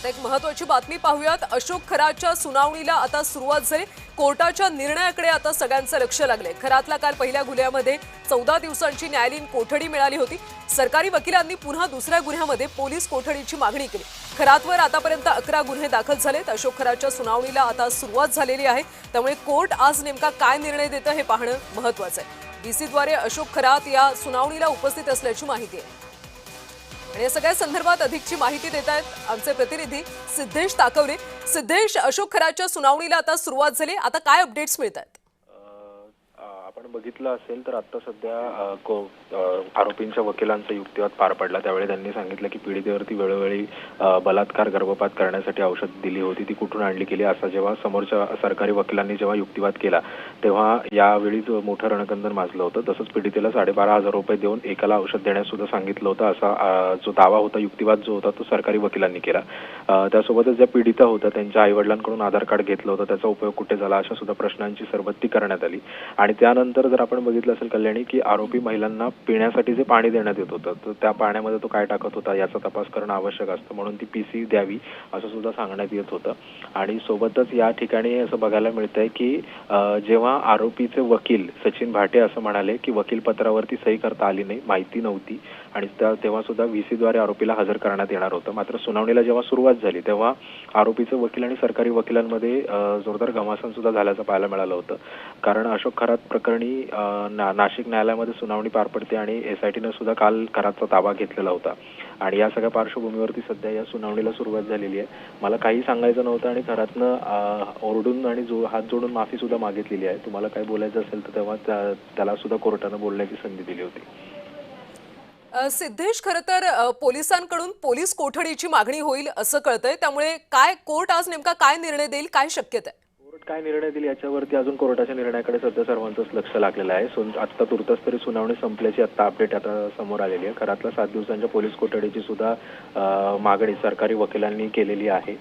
आता एक महत्त्वाची बातमी पाहूयात। अशोक खरातच्या सुनावणीला आता सुरुवात झाली। कोर्टाच्या निर्णयाकडे आता सगळ्यांचं लक्ष लागले। खरातला काल पहिल्या गुन्ह्यामध्ये 14 दिवसांची न्यायालयीन कोठडी मिळाली होती। सरकारी वकिलांनी पुन्हा दुसऱ्या गुन्ह्यामध्ये पोलीस कोठडीची मागणी केली। खरातवर आतापर्यंत 11 गुन्हे दाखल झालेत। अशोक खरातच्या सुनावणीला आता सुरुवात झालेली आहे, त्यामुळे कोर्ट आज नेमका काय निर्णय देतं हे पाहणं महत्त्वाचं आहे। डीसीद्वारे अशोक खरात या सुनावणीला उपस्थित असल्याची माहिती आहे आणि या सगळ्या संदर्भात अधिकची माहिती देत आहेत आमचे प्रतिनिधी सिद्धेश ताकवले। सिद्धेश, अशोक खरातच्या सुनावणीला आता सुरुवात झाली, आता काय अपडेट्स मिळतात? आपण बघितलं असेल तर आता सध्या आरोपींच्या वकिलांचा युक्तिवाद पार पडला। त्यावेळी त्यांनी सांगितलं की पीडितेवरती वेळोवेळी बलात्कार गर्भपात करण्यासाठी औषध दिली होती, ती कुठून आणली केली, असा जेव्हा समोरच्या सरकारी वकिलांनी जेव्हा युक्तिवाद केला तेव्हा यावेळी मोठं रणकंदन माजलं होतं। तसंच पीडितेला 12,500 रुपये देऊन एकाला औषध देण्यास सुद्धा सांगितलं होतं, असा जो दावा होता, युक्तिवाद जो होता तो सरकारी वकिलांनी केला। त्यासोबतच ज्या पीडिता होत्या त्यांच्या आईवडिलांकडून आधार कार्ड घेतलं होतं, त्याचा उपयोग कुठे झाला, अशा सुद्धा प्रश्नांची सरबत्ती करण्यात आली। आणि त्यानंतर जर आपण बघितलं असेल कल्याणी की आरोपी महिलांना पिण्यासाठी जे पाणी देण्यात येत होतं तर त्या पाण्यामध्ये तो काय टाकत होता याचा तपास करणं आवश्यक असतं, म्हणून ती पीसी द्यावी असं सुद्धा सांगण्यात येत होतं। आणि सोबतच या ठिकाणी असं बघायला मिळतंय की जेव्हा आरोपीचे वकील सचिन भाटे असं म्हणाले की वकील पत्रावरती सही करता आली नाही, माहिती नव्हती आणि तेव्हा सुद्धा व्हीसीद्वारे आरोपीला हजर करण्यात येणार होतं। मात्र सुनावणीला जेव्हा सुरुवात झाली तेव्हा आरोपीचे वकील आणि सरकारी वकिलांमध्ये जोरदार घमासान सुद्धा झाल्याचं पाहायला मिळालं होतं। कारण अशोक खरात प्रकरणी नाशिक न्यायालयामध्ये सुनावणी पार पडते आणि एसआयटीने सुद्धा काल खरातचा ताबा घेतलेला होता आणि या सगळ्या पार्श्वभूमीवरती सध्या या सुनावणीला सुरुवात झालेली आहे। मला काही सांगायचं नव्हतं आणि खरातनं ओरडून आणि हात जोडून माफी सुद्धा मागितलेली आहे। तुम्हाला काही बोलायचं असेल तर तेव्हा त्याला सुद्धा कोर्टानं बोलण्याची संधी दिली होती। सिद्धेश, खरं तर पोलिसांकडून पोलीस कोठडीची मागणी होईल असं कळतंय, त्यामुळे काय कोर्ट आज नेमका काय निर्णय देईल, काय शक्यता आहे? कोर्ट काय निर्णय देईल याच्यावरती अजून कोर्टाच्या निर्णयाकडे सध्या सर्वांचंच लक्ष लागलेलं आहे। आता तुर्तास तरी सुनावणी संपल्याची आता अपडेट आता समोर आलेली आहे। खरातला 7 दिवसांच्या पोलीस कोठडीची सुद्धा मागणी सरकारी वकिलांनी केलेली आहे।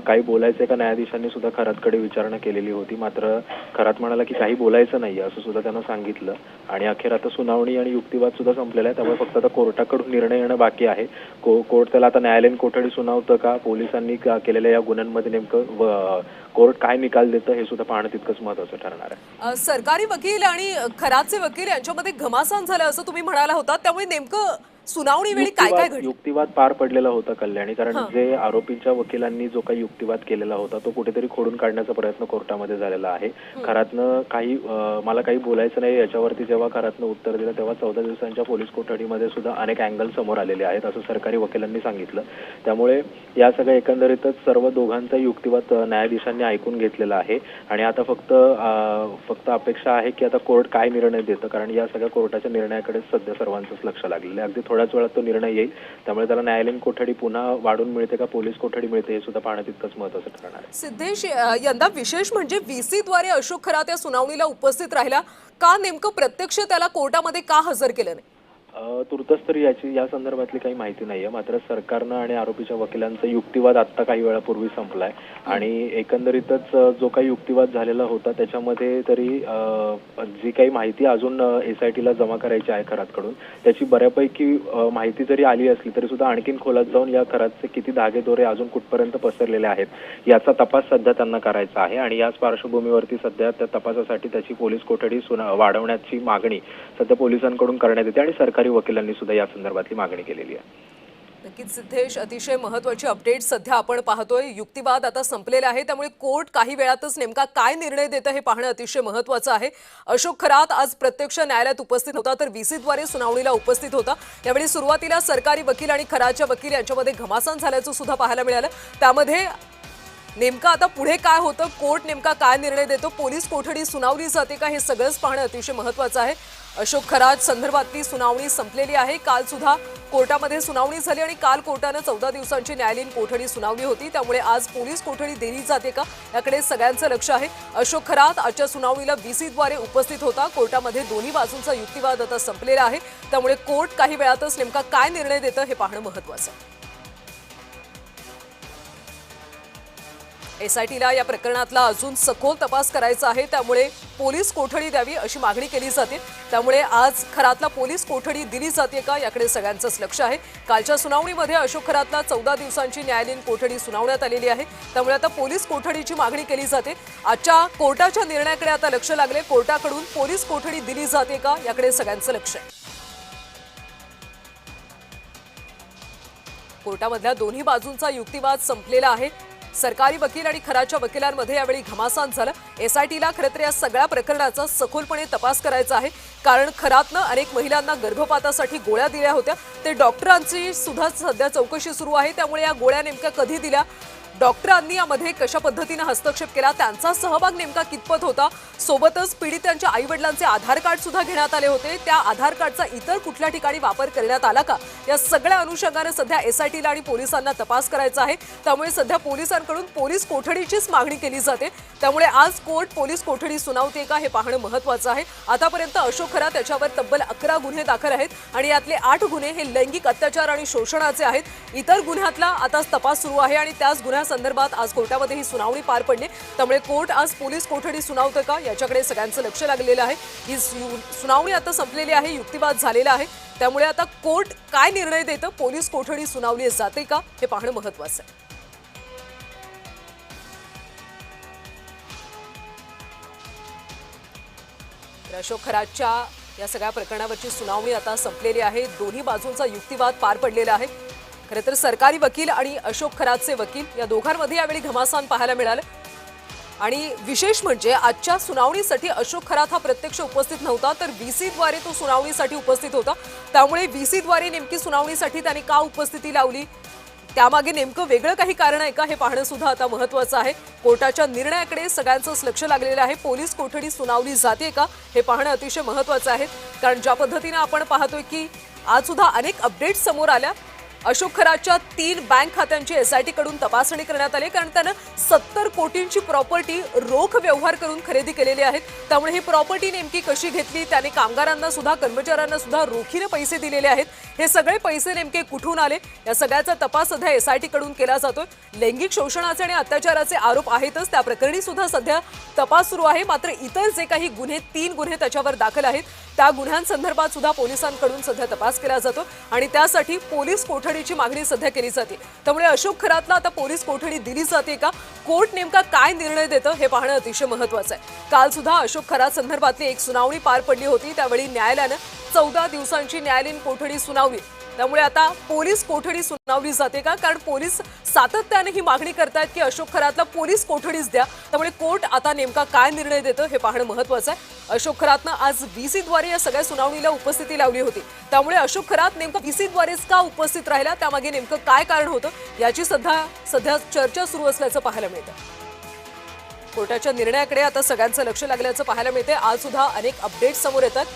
काही बोलायचंय का न्यायाधीशांनी सुद्धा खरातकडे विचारणा केलेली होती, मात्र खरात म्हणाला की काही बोलायचं नाही असं सुद्धा त्यांना सांगितलं आणि अखेर आता सुनावणी आणि युक्तिवाद सुद्धा संपलेला आहे, त्यामुळे फक्त आता कोर्टाकडून निर्णय येणं बाकी आहे। कोर्ट त्याला आता न्यायालयीन कोठडी सुनावतं का, पोलिसांनी केलेल्या या गुन्ह्यांमध्ये नेमकं कोर्ट काय निकाल देतं हे सुद्धा पाहणं तितकंच महत्त्वाचं ठरणार आहे। सरकारी वकील आणि खरातचे वकील यांच्यामध्ये घमासान झालं असं तुम्ही म्हणाला होता, त्यामुळे नेमकं सुनावणी वेळी काय काय घडलं? युक्तिवाद पार पडलेला होता कल्याणी, कारण जे आरोपीच्या वकिलांनी जो काही युक्तिवाद केलेला होता तो कुठेतरी खोडून काढण्याचा प्रयत्न कोर्टामध्ये झालेला आहे। खरातनं मला काही बोलायचं नाही याच्यावरती जेव्हा खरातनं उत्तर दिलं तेव्हा 14 दिवसांच्या पोलीस कोठडीमध्ये सुद्धा अनेक अँगल समोर आलेले आहेत असं सरकारी वकिलांनी सांगितलं। त्यामुळे या सगळ्या एकंदरीतच सर्व दोघांचा युक्तिवाद न्यायाधीशांनी ऐकून घेतलेला आहे आणि आता फक्त अपेक्षा आहे की आता कोर्ट काय निर्णय देतं, कारण या सगळ्या कोर्टाच्या निर्णयाकडे सध्या सर्वांचंच लक्ष लागलेलं आहे। अगदी थोड्याच वेळात तो निर्णय येईल, त्यामुळे त्याला न्यायालयीन कोठडी पुन्हा वाढून मिळते का पोलीस कोठडी मिळते हे सुद्धा पाहणं तितकंच महत्त्वाचं ठरणार आहे। सिद्धेश, यंदा विशेष म्हणजे व्हीसीद्वारे अशोक खरात या सुनावणीला उपस्थित राहिला का, नेमकं प्रत्यक्ष त्याला कोर्टामध्ये का हजर केलं नाही? तुर्तास तरी या संदर्भातली काही माहिती नाहीये, मात्र सरकारनं आणि आरोपीच्या वकिलांचा युक्तिवाद आता काही वेळापूर्वी संपलाय आणि एकंदरीतच जो काही युक्तिवाद झालेला होता त्याच्यामध्ये तरी जी काही माहिती अजून एसआयटीला जमा करायची आहे खरातकडून त्याची बऱ्यापैकी माहिती जरी आली असली तरी सुद्धा आणखीन खोलात जाऊन या खरातचे किती धागेदोरे अजून कुठपर्यंत पसरलेले आहेत याचा तपास सध्या त्यांना करायचा आहे आणि याच पार्श्वभूमीवरती सध्या त्या तपासासाठी त्याची पोलीस कोठडी वाढवण्याची मागणी सध्या पोलिसांकडून करण्यात येते आणि सरकारी वकिलांनी सुद्धा या संदर्भातली मागणी केलेली आहे। नक्कीच सिद्धेश, अतिशय महत्त्वाची अपडेट सध्या आपण पाहतोय। युक्तिवाद आता संपलेला आहे, त्यामुळे कोर्ट काही वेळातच नेमका काय निर्णय देतं हे पाहणं अतिशय महत्त्वाचं आहे। अशोक खरात आज प्रत्यक्ष न्यायालयात उपस्थित होता तर व्हीसीद्वारे सुनावणीला उपस्थित होता। यावेळी सुरुवातीला सरकारी वकील आणि खरातच्या वकील यांच्यामध्ये घमासान झाल्याचं सुद्धा पाहायला मिळालं। त्यामध्ये नेमका आता पुढे काय होतं, कोर्ट नेमका काय निर्णय देतो, पोलीस कोठडी सुनावली जाते का, हे सगळंच पाहणं अतिशय महत्त्वाचं आहे। अशोक खरात संदर्भातली सुनावणी संपलेली आहे। काल सुद्धा कोर्टामध्ये सुनावणी झाली आणि काल कोर्टानं 14 दिवसांची न्यायालयीन कोठडी सुनावली होती, त्यामुळे आज पोलीस कोठडी दिली जाते का याकडे सगळ्यांचं लक्ष आहे। अशोक खरात आजच्या सुनावणीला व्हीसीद्वारे उपस्थित होता। कोर्टामध्ये दोन्ही बाजूंचा युक्तिवाद आता संपलेला आहे, त्यामुळे कोर्ट काही वेळातच नेमका काय निर्णय देतं हे पाहणं महत्त्वाचं आहे। एसआयटीला या प्रकरणातला अजून सखोल तपास करायचा आहे, त्यामुळे पोलीस कोठडी द्यावी अशी मागणी केली जाते। त्यामुळे आज खरातला पोलीस कोठडी दिली जाते का याकडे सगळ्यांचंच लक्ष आहे। कालच्या सुनावणीमध्ये अशोक खरातला 14 दिवसांची न्यायालयीन कोठडी सुनावण्यात आलेली आहे, त्यामुळे आता पोलीस कोठडीची मागणी केली जाते। आजच्या कोर्टाच्या निर्णयाकडे आता लक्ष लागले, कोर्टाकडून पोलीस कोठडी दिली जाते का याकडे सगळ्यांचं लक्ष आहे। कोर्टामधल्या दोन्ही बाजूंचा युक्तिवाद संपलेला आहे। सरकारी वकील आणि खराच्या वकिलांमध्ये यावेळी घमासान झालं। एसआयटीला खरं तर या सगळ्या प्रकरणाचा सखोलपणे तपास करायचा आहे, कारण खरातनं अनेक महिलांना गर्भपातासाठी गोळ्या दिल्या होत्या, ते डॉक्टरांची सुद्धा सध्या चौकशी सुरू आहे। त्यामुळे या गोळ्या नेमक्या कधी दिल्या, डॉक्टरांनी यामध्ये कशा पद्धतीने हस्तक्षेप केला, त्यांचा सहभाग नेमका कितपत होता, सोबतच पीडितांच्या आईवडिलांचे आधार कार्ड सुद्धा घेण्यात आले होते, त्या आधार कार्डचा इतर कुठल्या ठिकाणी वापर करण्यात आला का, या सगळ्या अनुषंगाने सध्या एसआयटीला आणि पोलिसांना तपास करायचा आहे। त्यामुळे सध्या पोलिसांकडून पोलीस कोठडीचीच मागणी केली जाते। त्यामुळे आज कोर्ट पोलीस कोठडी सुनावते का हे पाहणं महत्त्वाचं आहे। आतापर्यंत अशोक खरात याच्यावर तब्बल 11 गुन्हे दाखल आहेत आणि यातले 8 गुन्हे हे लैंगिक अत्याचार आणि शोषणाचे आहेत। इतर गुन्ह्यातला आता तपास सुरू आहे आणि त्याच गुन्ह्यासंदर्भात आज कोर्टामध्ये ही सुनावणी पार पडली। त्यामुळे कोर्ट आज पोलीस कोठडी सुनावतं का याच्याकडे सगळ्यांचं लक्ष लागलेलं आहे। ही सुनावणी आता संपलेली आहे, युक्तिवाद झालेला आहे, त्यामुळे आता कोर्ट काय निर्णय देतं, पोलीस कोठडी सुनावली जाते का हे पाहणं महत्त्वाचं आहे। अशोक खरातच्या या सगळ्या प्रकरणावरची सुनावणी आता संपलेली आहे, दोन्ही बाजूंचा युक्तिवाद पार पडलेला आहे। खरं तर सरकारी वकील आणि अशोक खरातचे वकील या दोघांमध्ये यावेळी घमासान पाहायला मिळालं आणि विशेष म्हणजे आजच्या सुनावणीसाठी अशोक खरात हा प्रत्यक्ष उपस्थित नव्हता, तर व्हीसीद्वारे तो सुनावणीसाठी उपस्थित होता। त्यामुळे व्हीसीद्वारे नेमकी सुनावणीसाठी त्यांनी का उपस्थिती लावली, त्यामागे नेमकं वेगळं काही कारण आहे का हे पाहणं सुद्धा आता महत्त्वाचं आहे। कोर्टाच्या निर्णयाकडे सगळ्यांचंच लक्ष लागलेलं आहे, पोलीस कोठडी सुनावली जाते का हे पाहणं अतिशय महत्त्वाचं आहे। कारण ज्या पद्धतीने आपण पाहतोय की आज सुद्धा अनेक अपडेट्स समोर आल्या। अशोक खरातच्या 3 बँक खात्यांची एसआयटी कडून तपासणी करण्यात आली, कारण त्यानं 70 कोटींची प्रॉपर्टी रोख व्यवहार करून खरेदी केलेली आहेत। त्यामुळे ही प्रॉपर्टी नेमकी कशी घेतली, त्याने कामगारांना सुद्धा कर्मचाऱ्यांना सुद्धा रोखीने पैसे दिलेले आहेत, हे सगळे पैसे नेमके कुठून आले या सगळ्याचा तपास सध्या एसआयटी कडून केला जातोय। लैंगिक शोषणाचे आणि अत्याचाराचे आरोप आहेतच, त्या प्रकरणी सुद्धा सध्या तपास सुरू आहे। मात्र इतर जे काही गुन्हे 3 गुन्हे त्याच्यावर दाखल आहेत, त्या गुन्ह्यांसंदर्भात सुद्धा पोलिसांकडून सध्या तपास केला जातो आणि त्यासाठी पोलीस कोठडीची मागणी सध्या केली जाते। त्यामुळे अशोक खरातला आता पोलीस कोठडी दिली जाते का, कोर्ट नेमका काय निर्णय देतं हे पाहणं अतिशय महत्त्वाचं आहे। काल सुद्धा अशोक खरात संदर्भातली एक सुनावणी पार पडली होती, त्यावेळी न्यायालयानं 14 दिवसांची न्यायालयीन कोठडी सुनावली। त्यामुळे आता पोलीस कोठडी सुनावली जाते का, कारण पोलीस सातत्याने ही मागणी करतायत की अशोक खरातला पोलीस कोठडीच द्या। त्यामुळे कोर्ट आता नेमका काय निर्णय देतं हे पाहणं महत्त्वाचं आहे। अशोक खरातनं आज व्हीसीद्वारे या सगळ्या सुनावणीला उपस्थिती लावली होती, त्यामुळे अशोक खरात नेमका व्हीसीद्वारेच का उपस्थित राहिला, त्यामागे नेमकं काय कारण होतं याची सध्या चर्चा सुरू असल्याचं पाहायला मिळतं। कोर्टाच्या निर्णयाकडे आता सगळ्यांचं लक्ष लागल्याचं पाहायला मिळते। आज सुद्धा अनेक अपडेट्स समोर येतात,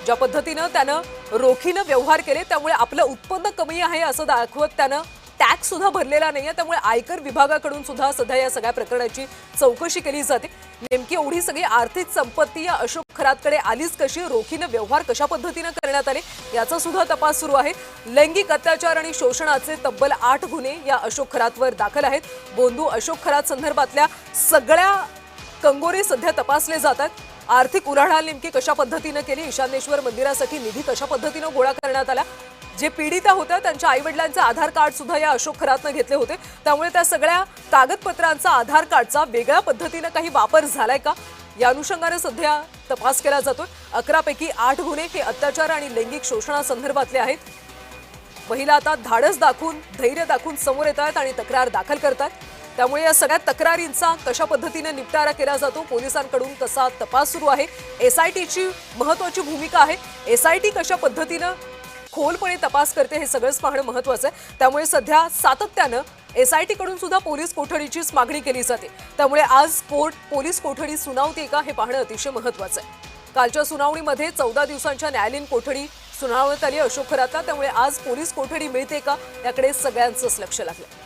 ज्या पद्धतीनं त्यानं रोखीनं व्यवहार केले, त्यामुळे आपलं उत्पन्न कमी आहे असं दाखवत त्यानं टॅक्स सुद्धा भरलेला नाहीये। त्यामुळे आयकर विभागाकडून सुद्धा सध्या या सगळ्या प्रकरणाची चौकशी केली जाते। नेमकी एवढी सगळी आर्थिक संपत्ती या अशोक खरातकडे आलीच कशी, रोखीनं व्यवहार कशा पद्धतीनं करण्यात आले याचा सुद्धा तपास सुरू आहे। लैंगिक अत्याचार आणि शोषणाचे तब्बल 8 गुन्हे या अशोक खरातवर दाखल आहेत। बोंधू अशोक खरात संदर्भातल्या सगळ्या कंगोरे सध्या तपासले जातात। आर्थिक उलाढाल नेमकी कशा पद्धतीनं केली, ईशान्येश्वर मंदिरासाठी निधी कशा पद्धतीनं गोळा करण्यात आला, जे पीडिता होत्या त्यांच्या आईवडिलांचे आधार कार्ड सुद्धा या अशोक खरातनं घेतले होते, त्यामुळे त्या सगळ्या कागदपत्रांचा आधार कार्डचा वेगळ्या पद्धतीनं काही वापर झालाय का या अनुषंगाने सध्या तपास केला जातोय। 11 पैकी 8 गुन्हे हे अत्याचार आणि लैंगिक शोषणासंदर्भातले आहेत। महिला आता धाडस दाखवून, धैर्य दाखवून समोर येत आहेत आणि तक्रार दाखल करतात। त्यामुळे या सगळ्या तक्रारींचा कशा पद्धतीने निपटारा केला जातो, पोलिसांकडून कसा तपास सुरू आहे, एसआयटीची महत्त्वाची भूमिका आहे, एसआयटी कशा पद्धतीनं खोलपणे तपास करते हे सगळंच पाहणं महत्त्वाचं आहे। त्यामुळे सध्या सातत्यानं एसआयटी कडून सुद्धा पोलीस कोठडीचीच मागणी केली जाते। त्यामुळे आज कोर्ट पोलीस कोठडी सुनावते का हे पाहणं अतिशय महत्त्वाचं आहे। कालच्या सुनावणीमध्ये 14 दिवसांच्या न्यायालयीन कोठडी सुनावण्यात आली अशोक खरातला, त्यामुळे आज पोलीस कोठडी मिळते का याकडे सगळ्यांचंच लक्ष लागलं।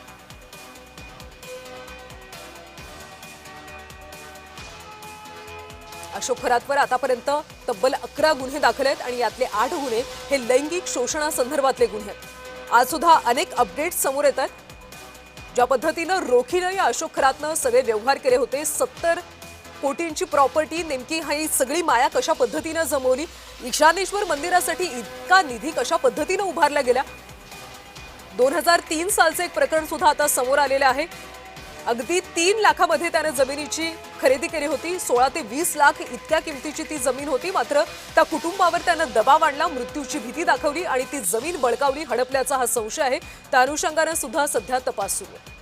अशोक खरातवर आतापर्यंत तब्बल 11 गुन्हे दाखल आहेत आणि यातले 8 गुन्हे हे लैंगिक शोषणासंदर्भातले गुन्हे आहेत। आज सुद्धा अनेक अपडेट्स समोर येतात, ज्या पद्धतीनं रोखीनं या अशोक खरातनं सगळे व्यवहार केले होते, 70 कोटींची प्रॉपर्टी, नेमकी ही सगळी माया कशा पद्धतीनं जमवली, ईशानेश्वर मंदिरासाठी इतका निधी कशा पद्धतीनं उभारला गेला. 2003 सालचं एक प्रकरण सुद्धा आता समोर आलेलं आहे. अगदी 3 लाखामध्ये त्याने जमिनीची खरेदी केली होती. 16 ते 20 लाख इतक्या किमतीची ती जमीन होती. मात्र त्या कुटुंबावर त्यानं दबाव आणला, मृत्यूची भीती दाखवली आणि ती जमीन बळकावली, हडपल्याचा हा संशय आहे. त्या अनुषंगाने सुद्धा सध्या तपास सुरू आहे.